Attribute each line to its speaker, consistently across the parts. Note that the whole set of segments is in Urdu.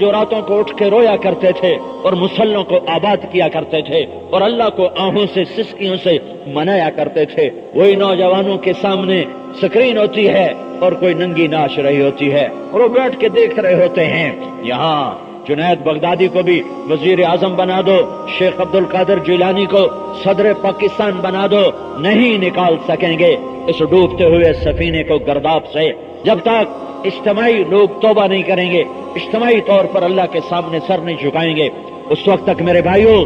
Speaker 1: جو راتوں کو اٹھ کے رویا کرتے تھے اور مسلوں کو آباد کیا کرتے تھے اور اللہ کو آہوں سے سسکیوں سے منایا کرتے تھے، وہی نوجوانوں کے سامنے سکرین ہوتی ہے اور کوئی ننگی ناچ رہی ہوتی ہے اور وہ بیٹھ کے دیکھ رہے ہوتے ہیں۔ یہاں جنید بغدادی کو بھی وزیر اعظم بنا دو، شیخ عبد القادر جیلانی کو صدر پاکستان بنا دو، نہیں نکال سکیں گے اس ڈوبتے ہوئے سفینے کو گرداب سے جب تک اجتماعی لوگ توبہ نہیں کریں گے، اجتماعی طور پر اللہ کے سامنے سر نہیں جھکائیں گے۔ اس وقت تک میرے بھائیوں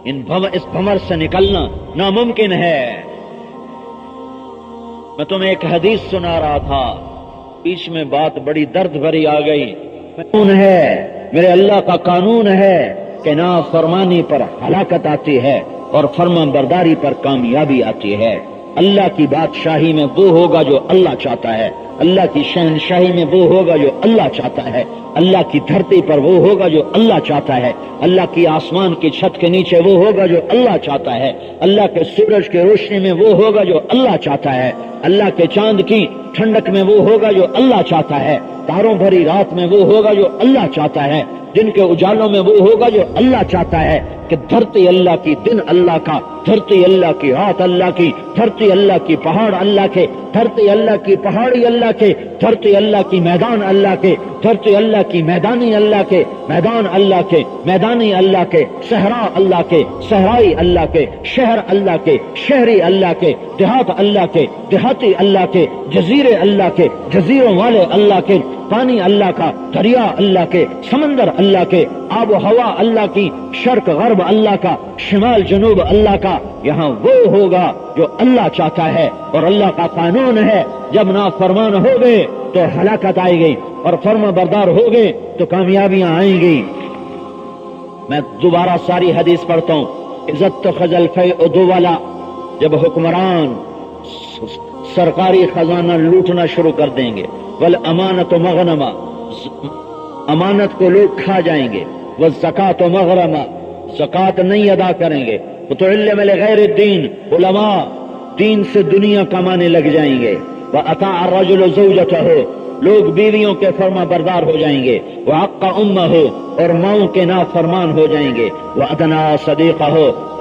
Speaker 1: اس بھمر سے نکلنا ناممکن ہے۔ میں تمہیں ایک حدیث سنا رہا تھا، بیچ میں بات بڑی درد بھری آ گئی۔ قانون ہے، میرے اللہ کا قانون ہے کہ نافرمانی پر ہلاکت آتی ہے اور فرمان برداری پر کامیابی آتی ہے۔ اللہ کی بادشاہی میں وہ ہوگا جو اللہ چاہتا ہے، اللہ کی شہنشاہی میں وہ ہوگا جو اللہ چاہتا ہے، اللہ کی دھرتی پر وہ ہوگا جو اللہ چاہتا ہے، اللہ کی آسمان کی چھت کے نیچے وہ ہوگا جو اللہ چاہتا ہے، اللہ کے سورج کی روشنی میں وہ ہوگا جو اللہ چاہتا ہے، اللہ کے چاند کی ٹھنڈک میں وہ ہوگا جو اللہ چاہتا ہے، تاروں بھری رات میں وہ ہوگا جو اللہ چاہتا ہے، دن کے اجالوں میں وہ ہوگا جو اللہ چاہتا ہے، کہ دھرتی اللہ کی، دن اللہ کا، دھرتی اللہ کی، رات اللہ کی، دھرتی اللہ کی، پہاڑ اللہ کے، دھرتی اللہ کی، پہاڑی اللہ کے، دھرتی اللہ کی، میدان اللہ کے، دھرتی اللہ کی، میدانی اللہ کے، میدان اللہ کے، میدانی اللہ کے، صحرا اللہ کے، صحرائی اللہ کے، شہر اللہ کے، شہری اللہ کے، دیہات اللہ کے، دیہاتی اللہ کے، جزیرے اللہ کے، جزیروں والے اللہ کے، پانی اللہ کا، دریا اللہ کے، سمندر اللہ کے، آب و ہوا اللہ کی، شرق غرب اللہ کا، شمال جنوب اللہ کا۔ یہاں وہ ہوگا جو اللہ چاہتا ہے اور اللہ کا قانون ہے۔ جب نافرمان ہو گئے تو ہلاکت آئے گی اور فرما بردار ہو گئے تو کامیابیاں آئیں گی۔ میں دوبارہ ساری حدیث پڑھتا ہوں۔ عزت خزل فیء والا، جب حکمران سرکاری خزانہ لوٹنا شروع کر دیں گے، والامانت مغنما، امانت کو لوگ کھا جائیں گے، والزکات مغرما، زکات نہیں ادا کریں گے، وتعلم لغیر الدین، علماء دین سے دنیا کمانے لگ جائیں گے، واطاع الرجل زوجته، لوگ بیویوں کے فرما بردار ہو جائیں گے، وعق امہ، اور ماؤں کے نافرمان ہو جائیں گے، وادنا صدیقہ،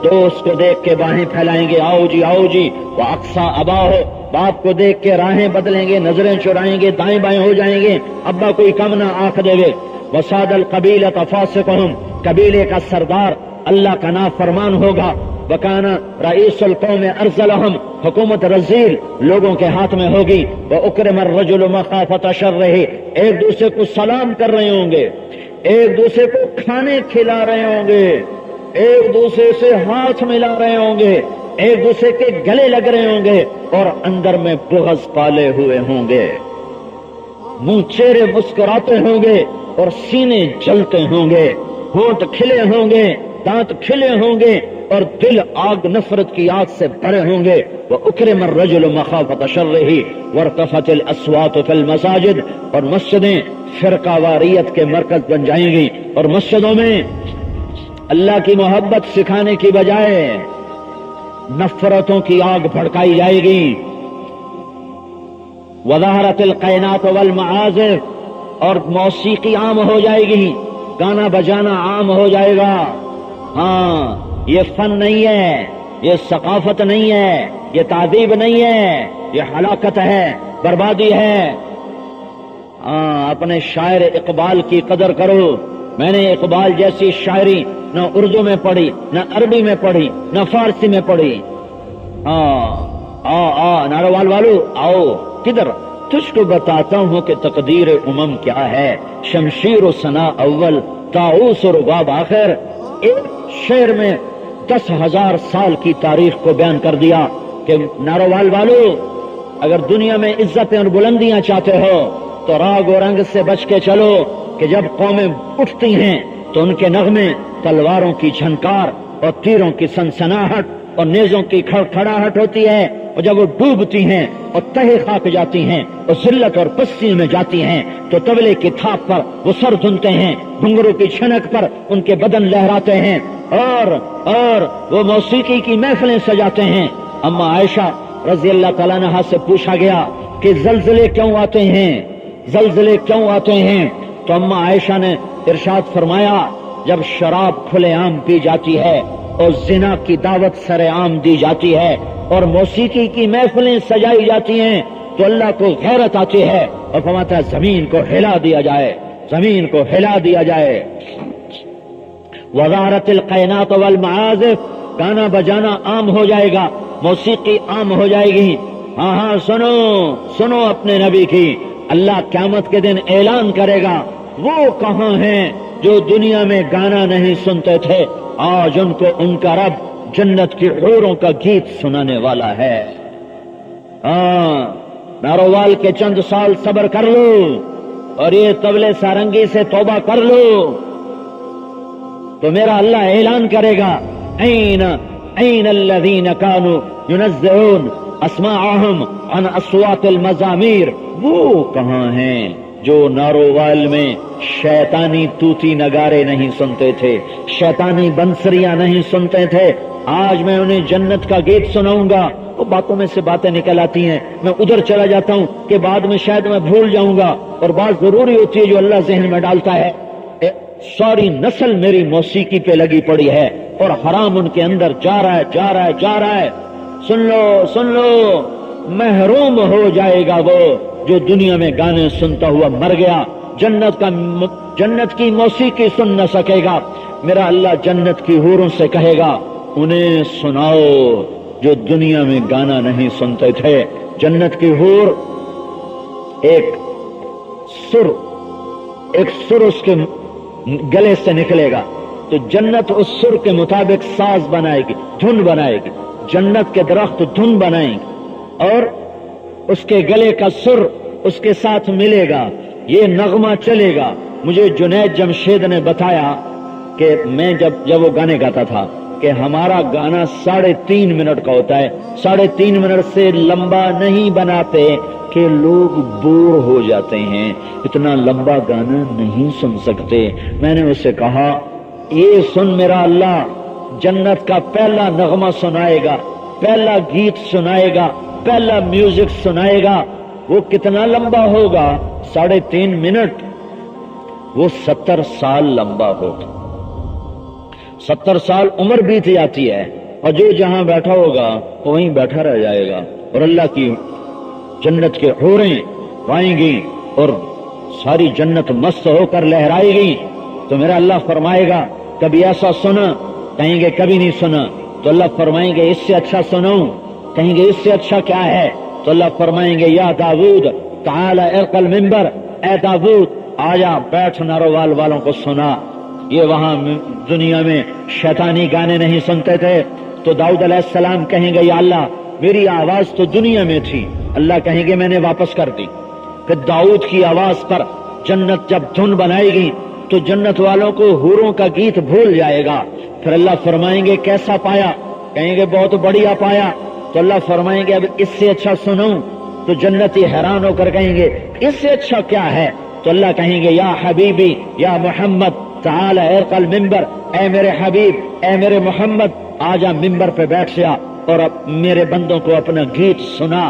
Speaker 1: دوست کو دیکھ کے باہیں پھیلائیں گے، آؤ جی آؤ جی، واقصى اباہ، باپ کو دیکھ کے راہیں بدلیں گے، نظریں چرائیں گے، دائیں بائیں ہو جائیں گے، ابا کوئی کم نہ آنکھ دے گے، وساد القبیلۃ فاسقہم، قبیلے کا سردار اللہ کا نافرمان ہوگا، وکان رئیس القوم ارذلہم، حکومت رذیل لوگوں کے ہاتھ میں ہوگی، واکرم الرجل مخافۃ شرہ، ایک دوسرے کو سلام کر رہے ہوں گے، ایک دوسرے کو کھانے کھلا رہے ہوں گے، ایک دوسرے سے ہاتھ ملا رہے ہوں گے، ایک دوسرے کے گلے لگ رہے ہوں گے، اور اندر میں بغض پالے ہوئے ہوں گے، منہ چہرے مسکراتے ہوں گے اور سینے جلتے ہوں گے، ہونٹ کھلے ہوں گے، دانت کھلے ہوں گے، اور دل آگ نفرت کی آگ سے بھرے ہوں گے۔ وَأُكْرِمَ الرَّجُلُ مَخَافَةَ شَرِّهِ وَارْتَفَتِ الْأَصْوَاتُ فِي الْمَسَاجِدِ، اور مسجدیں فرقہ واریت کے مرکز بن جائیں گی، اور مسجدوں میں اللہ کی محبت سکھانے کی بجائے نفرتوں کی آگ بھڑکائی جائے گی۔ وَظَهَرَتِ الْقَيْنَاتُ وَالْمَعَازِفُ، اور موسیقی عام ہو جائے گی، گانا بجانا عام ہو جائے گا۔ ہاں، یہ فن نہیں ہے، یہ ثقافت نہیں ہے، یہ تہذیب نہیں ہے، یہ ہلاکت ہے، بربادی ہے۔ ہاں، اپنے شاعر اقبال کی قدر کرو۔ میں نے اقبال جیسی شاعری نہ اردو میں پڑھی، نہ عربی میں پڑھی، نہ فارسی میں پڑھی۔ ہاں، ناروال والو آؤ، کدھر؟ تجھ کو بتاتا ہوں کہ تقدیر امم کیا ہے، شمشیر و ثنا اول، طاؤس و رباب آخر۔ ایک شعر میں 10,000 سال کی تاریخ کو بیان کر دیا کہ ناروال والو، اگر دنیا میں عزتیں اور بلندیاں چاہتے ہو تو راگ و رنگ سے بچ کے چلو، کہ جب قومیں اٹھتی ہیں تو ان کے نغمے تلواروں کی جھنکار اور تیروں کی سنسناہٹ اور نیزوں کی کھڑکھڑاہٹ ہوتی ہے، اور جب وہ ڈوبتی ہیں اور تہے خاک جاتی ہیں اور ذلت اور پستی میں جاتی ہیں تو طبلے کی تھاپ پر وہ سر دھنتے ہیں، گھنگرو کی چھنک پر ان کے بدن لہراتے ہیں، اور وہ موسیقی کی محفلیں سجاتے ہیں۔ اما عائشہ رضی اللہ تعالیٰ عنہا سے پوچھا گیا کہ زلزلے کیوں آتے ہیں، زلزلے کیوں آتے ہیں؟ تو اما عائشہ نے ارشاد فرمایا جب شراب کھلے عام پی جاتی ہے اور زنا کی دعوت سر عام دی جاتی ہے اور موسیقی کی محفلیں سجائی جاتی ہیں تو اللہ کو غیرت آتی ہے اور فرماتا ہے زمین کو ہلا دیا جائے، زمین کو ہلا دیا جائے۔ وزارت القینات والمعازف، گانا بجانا عام ہو جائے گا، موسیقی عام ہو جائے گی۔ ہاں ہاں سنو سنو اپنے نبی کی، اللہ قیامت کے دن اعلان کرے گا وہ کہاں ہیں جو دنیا میں گانا نہیں سنتے تھے، آج ان کو ان کا رب جنت کی حوروں کا گیت سنانے والا ہے۔ ہاں نارووال کے چند سال صبر کر لو اور یہ طبلے سارنگی سے توبہ کر لو تو میرا اللہ اعلان کرے گا این الذین کانوا ینزعون اسماعهم عن اصوات المزامیر، وہ کہاں ہیں جو نارووال میں شیطانی توتی نگارے نہیں سنتے تھے، شیطانی بنسریاں نہیں سنتے تھے، آج میں انہیں جنت کا گیت سناؤں گا۔ وہ باتوں میں سے باتیں نکل آتی ہیں، میں ادھر چلا جاتا ہوں کہ بعد میں شاید میں بھول جاؤں گا، اور بات ضروری ہوتی ہے جو اللہ ذہن میں ڈالتا ہے۔ ساری نسل میری موسیقی پہ لگی پڑی ہے اور حرام ان کے اندر جا رہا ہے جا رہا ہے جا رہا ہے۔ سن لو سن لو، محروم ہو جائے گا وہ جو دنیا میں گانے سنتا ہوا مر گیا، جنت کی موسیقی سن نہ سکے گا۔ میرا اللہ جنت کی حوروں سے کہے گا انہیں سناؤ جو دنیا میں گانا نہیں سنتے تھے۔ جنت کی حور ایک سر اس کے گلے سے نکلے گا تو جنت اس سر کے مطابق ساز بنائے گی، دھن بنائے گی، جنت کے درخت دھن بنائیں گے اور اس کے گلے کا سر اس کے ساتھ ملے گا، یہ نغمہ چلے گا۔ مجھے جنید جمشید نے بتایا کہ میں جب وہ گانے گاتا تھا کہ ہمارا گانا 3.5 منٹ کا ہوتا ہے، 3.5 منٹ سے لمبا نہیں بناتے کہ لوگ بور ہو جاتے ہیں، اتنا لمبا گانا نہیں سن سکتے۔ میں نے اسے کہا یہ سن میرا اللہ جنت کا پہلا نغمہ سنائے گا، پہلا گیت سنائے گا، پہلا میوزک سنائے گا، وہ کتنا لمبا ہوگا؟ 3.5 منٹ، وہ 70 سال لمبا ہوگا۔ 70 سال عمر بیت جاتی ہے اور جو جہاں بیٹھا ہوگا وہ وہیں بیٹھا رہ جائے گا، اور اللہ کی جنت کے حوریں آئیں گی اور ساری جنت مست ہو کر لہرائے گی۔ تو میرا اللہ فرمائے گا کبھی ایسا سنا؟ کہیں گے کبھی نہیں سنا۔ تو اللہ فرمائیں گے اس سے اچھا سناؤں؟ کہیں گے اس سے اچھا کیا ہے؟ تو اللہ فرمائیں گے یا داؤد تعالی ارق المنبر، اے داؤد آجا بیٹھ نارووال والوں کو سنا۔ یہ وہاں دنیا میں شیطانی گانے نہیں سنتے تھے تو داؤد علیہ السلام کہیں گے یا اللہ میری آواز تو دنیا میں تھی، اللہ کہیں گے میں نے واپس کر دی۔ پھر داؤد کی آواز پر جنت جب دھن بنائے گی تو جنت والوں کو حوروں کا گیت بھول جائے گا۔ پھر اللہ فرمائیں گے کیسا پایا؟ کہیں گے بہت بڑھیا پایا۔ تو اللہ فرمائیں گے اب اس سے اچھا سنوں؟ تو جنتی حیران ہو کر کہیں گے اس سے اچھا کیا ہے؟ تو اللہ کہیں گے یا حبیبی یا محمد تعالی ارق المنبر، اے میرے حبیب اے میرے محمد آجا ممبر پہ بیٹھ جا اور اب میرے بندوں کو اپنا گیت سنا۔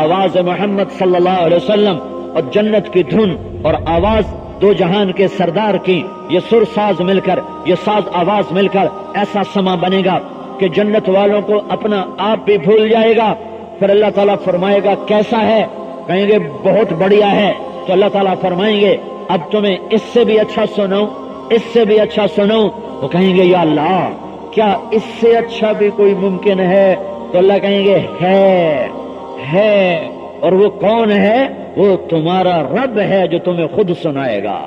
Speaker 1: آواز محمد صلی اللہ علیہ وسلم اور جنت کی دھن اور آواز دو جہان کے سردار کی، یہ سر ساز مل کر، یہ ساز آواز مل کر ایسا سما بنے گا کہ جنت والوں کو اپنا آپ بھی بھول جائے گا۔ پھر اللہ تعالیٰ فرمائے گا کیسا ہے؟ کہیں گے بہت بڑھیا ہے۔ تو اللہ تعالیٰ فرمائیں گے اب تمہیں اس سے بھی اچھا سناؤں، اس سے بھی اچھا سناؤں؟ وہ کہیں گے یا اللہ کیا اس سے اچھا بھی کوئی ممکن ہے؟ تو اللہ کہیں گے ہے، اور وہ کون ہے؟ وہ تمہارا رب ہے جو تمہیں خود سنائے گا،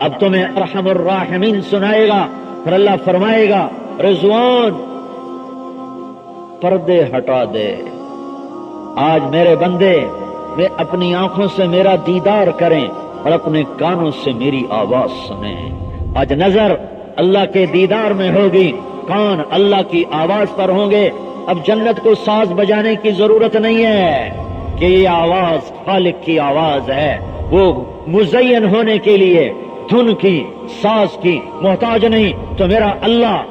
Speaker 1: اب تمہیں ارحم الراحمین سنائے گا۔ پھر اللہ فرمائے گا رضوان پردے ہٹا دے، آج میرے بندے وہ اپنی آنکھوں سے میرا دیدار کریں اور اپنے کانوں سے میری آواز سنیں۔ آج نظر اللہ کے دیدار میں ہوگی، کان اللہ کی آواز پر ہوں گے۔ اب جنت کو ساز بجانے کی ضرورت نہیں ہے کہ یہ آواز خالق کی آواز ہے، وہ مزین ہونے کے لیے دھن کی ساز کی محتاج نہیں۔ تو میرا اللہ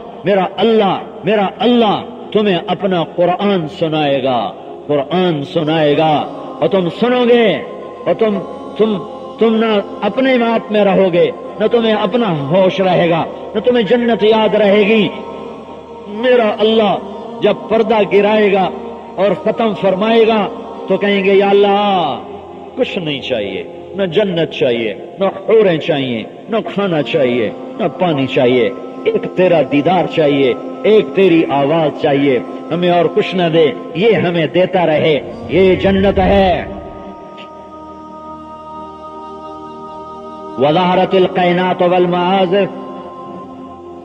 Speaker 1: تمہیں اپنا قرآن سنائے گا، قرآن سنائے گا اور تم سنو گے اور تم نہ اپنے آپ میں رہو گے، نہ تمہیں اپنا ہوش رہے گا، نہ تمہیں جنت یاد رہے گی۔ میرا اللہ جب پردہ گرائے گا اور ختم فرمائے گا تو کہیں گے یا اللہ کچھ نہیں چاہیے، نہ جنت چاہیے، نہ حوریں چاہیے، نہ کھانا چاہیے، نہ پانی چاہیے، ایک تیرا دیدار چاہیے، ایک تیری آواز چاہیے، ہمیں اور کچھ نہ دے، یہ ہمیں دیتا رہے، یہ جنت ہے۔ وظہرت القینات والمعازف،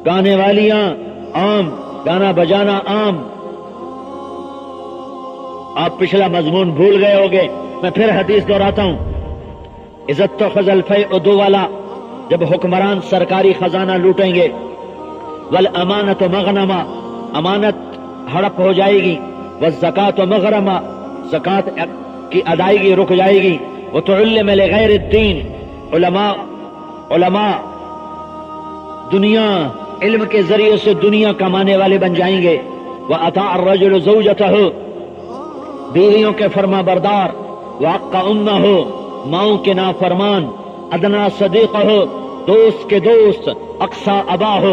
Speaker 1: گانے والیاں عام، گانا بجانا عام۔ آپ پچھلا مضمون بھول گئے ہوگے، میں پھر حدیث دہراتا ہوں۔ اذا اتخذ الفیء دولا، جب حکمران سرکاری خزانہ لوٹیں گے، والامانۃ مغنما، امانت ہڑپ ہو جائے گی، والزکاۃ مغرما، زکات کی ادائیگی رک جائے گی، وتعلم لغیر الدین، علماء دنیا علم کے ذریعے سے دنیا کمانے والے بن جائیں گے، وَأَطَاعَ الرَّجُلُ زَوْجَتَهُ، بیویوں کے فرما بردار، وَعَقَّ أُمَّهُ، ماؤں کے نافرمان، ادنا صدیقہ، دوست کے دوست، اقصا اباہ،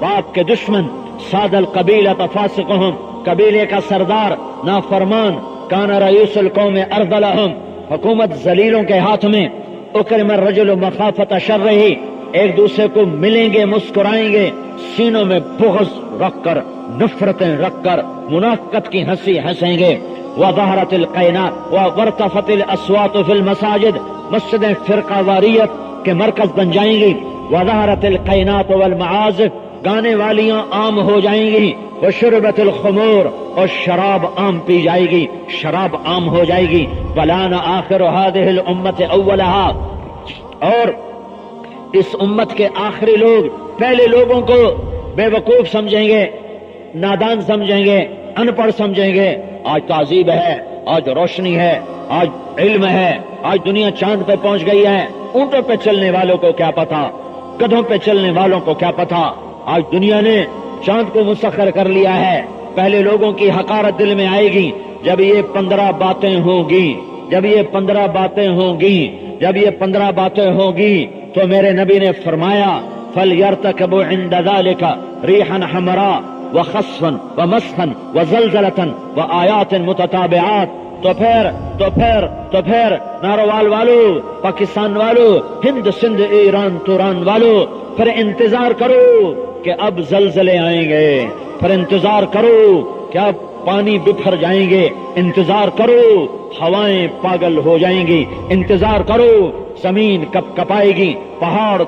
Speaker 1: باپ کے دشمن، ساد القبیلۃ فاسقہم، قبیلے کا سردار نافرمان، کان رئیس القوم ارذلہم، حکومت ذلیلوں کے ہاتھ میں، اکرم الرجل مخافۃ شرہ، ایک دوسرے کو ملیں گے مسکرائیں گے، سینوں میں بغض رکھ کر، نفرتیں رکھ کر، منافقت کی ہنسی ہنسیں گے۔ وظہرت القینات وارتفعت الاصوات فی المساجد، مسجدیں فرقہ واریت کے مرکز بن جائیں گی۔ وظہرت القینات والمعازف، گانے والیاں عام ہو جائیں گی۔ وشربت الخمور، اور شراب عام پی جائے گی، شراب عام ہو جائے گی۔ ولان آخر هذه الامة اولها، اور اس امت کے آخری لوگ پہلے لوگوں کو بے وقوف سمجھیں گے، نادان سمجھیں گے، ان پڑھ سمجھیں گے۔ آج تہذیب ہے، آج روشنی ہے، آج علم ہے، آج دنیا چاند پہ پہنچ گئی ہے، اونٹوں پہ چلنے والوں کو کیا پتا، گدھوں پہ چلنے والوں کو کیا پتا، آج دنیا نے چاند کو مسخر کر لیا ہے۔ پہلے لوگوں کی حقارت دل میں آئے گی جب یہ 15 باتیں ہوں گی، جب یہ 15 باتیں ہوں گی، جب یہ 15 باتیں ہوں گی تو میرے نبی نے فرمایا فَلْيَرْتَكَبُوا عِنْدَ ذَلِكَ رِيحًا حَمْرَاء وَخَصْفًا وَمَسْخًا وَزَلْزَلَةً وَآيَاتٍ مُتَتَابِعَاتٍ۔ تو پھر ناروال والو، پاکستان والو، ہند سندھ ایران توران والو، پھر انتظار کرو کہ اب زلزلے آئیں گے، پھر انتظار کرو کہ اب پانی بکھر جائیں گے، انتظار کرو ہوائیں پاگل ہو جائیں گی، انتظار کرو زمین کپ کپائے گی، پہاڑ